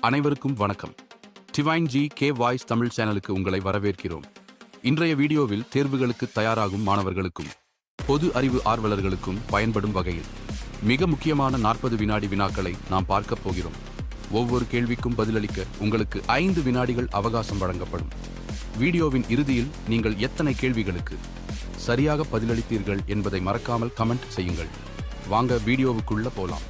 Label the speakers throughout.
Speaker 1: அனைவருக்கும் வணக்கம். Divine G K voice Tamil சேனலுக்கு உங்களை வரவேற்கிறோம். இன்றைய வீடியோவில் தேர்வுகளுக்கு தயாராகும் மாணவர்களுக்கும் பொது அறிவு ஆர்வலர்களுக்கும் பயன்படும் வகையில் மிக முக்கியமான 40 வினாடி வினாக்களை நாம் பார்க்க போகிறோம். ஒவ்வொரு கேள்விக்கும் பதிலளிக்க உங்களுக்கு 5 வினாடிகள் அவகாசம் வழங்கப்படும். வீடியோவின் இறுதியில் நீங்கள் எத்தனை கேள்விகளுக்கு சரியாக பதிலளித்தீர்கள் என்பதை மறக்காமல் கமெண்ட் செய்யுங்கள். வாங்க வீடியோவுக்குள்ள போலாம்.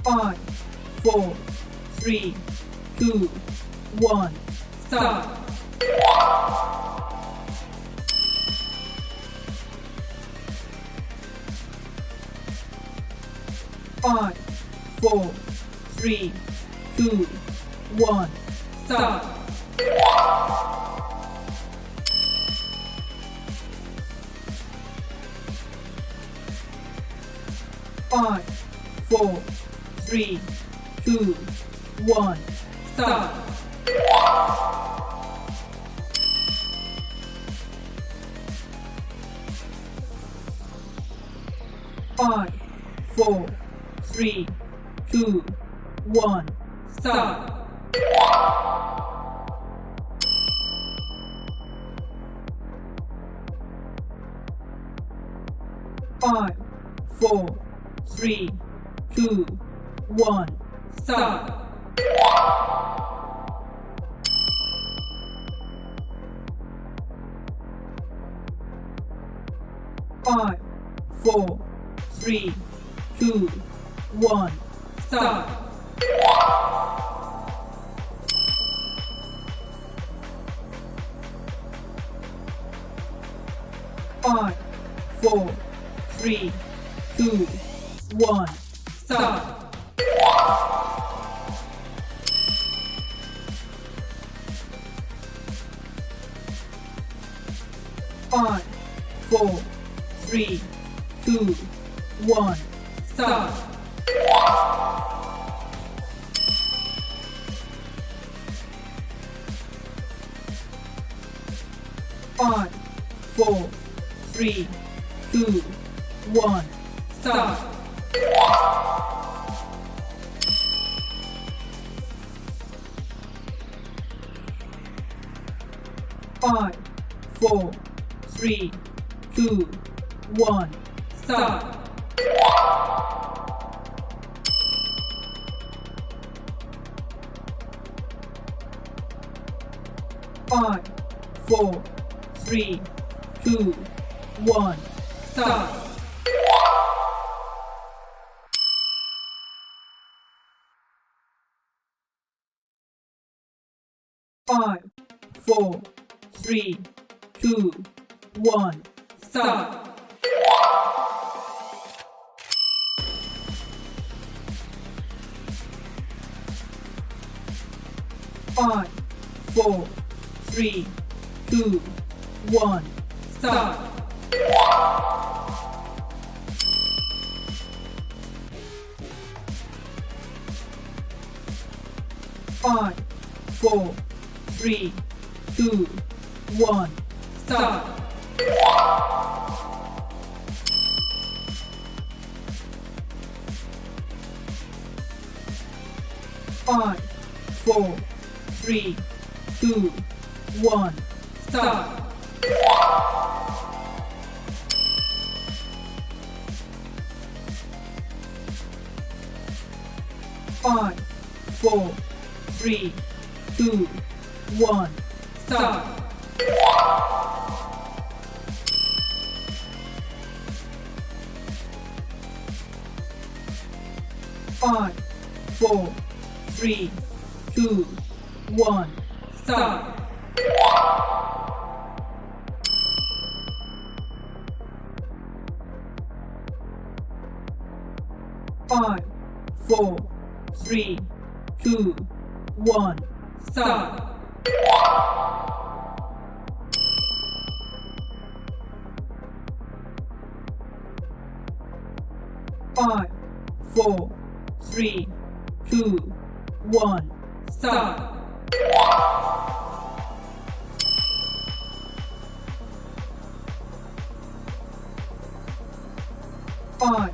Speaker 2: Five, 4, 3, 2, 1, start. Five, 4, 3, 2, 1, start. Five, 4, 3, 2, 1, start. Five, 4, 3, 2, 1, start. Five, 4, 3, 2, 1, start. Five, 4, 3, 2, 1, start. Five, 4, 3, 2, 1, start. Five, 4, 3, 2, 1, start. Five, 4, 3, 2, 1, start. Five, 4, 3, 2, 1, start. Five, 4, 3, 2, 1, start. Five, 4, 3, 2, 1, start. Five, 4, 3, 2, 1, start. Five, 4, 3, 2, 1, start. Five, 4, 3, 2, 1, start. Five, 4, 3, 2, 1, start. Five, 4, 3, 2, 1, start. Five, 4, 3, 2, 1, start. Five, 4, 3, 2, 1, start. Five,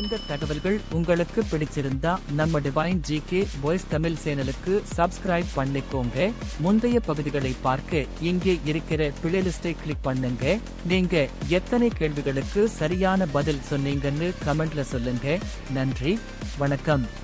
Speaker 3: இந்த தகவல்கள் உங்களுக்கு பிடிச்சிருந்தா நம்ம divine GK voice Tamil சேனலுக்கு subscribe பண்ணிக்கோங்க. முந்தைய பகுதிகளை பார்க்க இங்கே இருக்கிற பிளேலிஸ்டை கிளிக் பண்ணுங்க. நீங்க எத்தனை கேள்விகளுக்கு சரியான பதில் சொன்னீங்கன்னு கமெண்ட்ல சொல்லுங்க. நன்றி, வணக்கம்.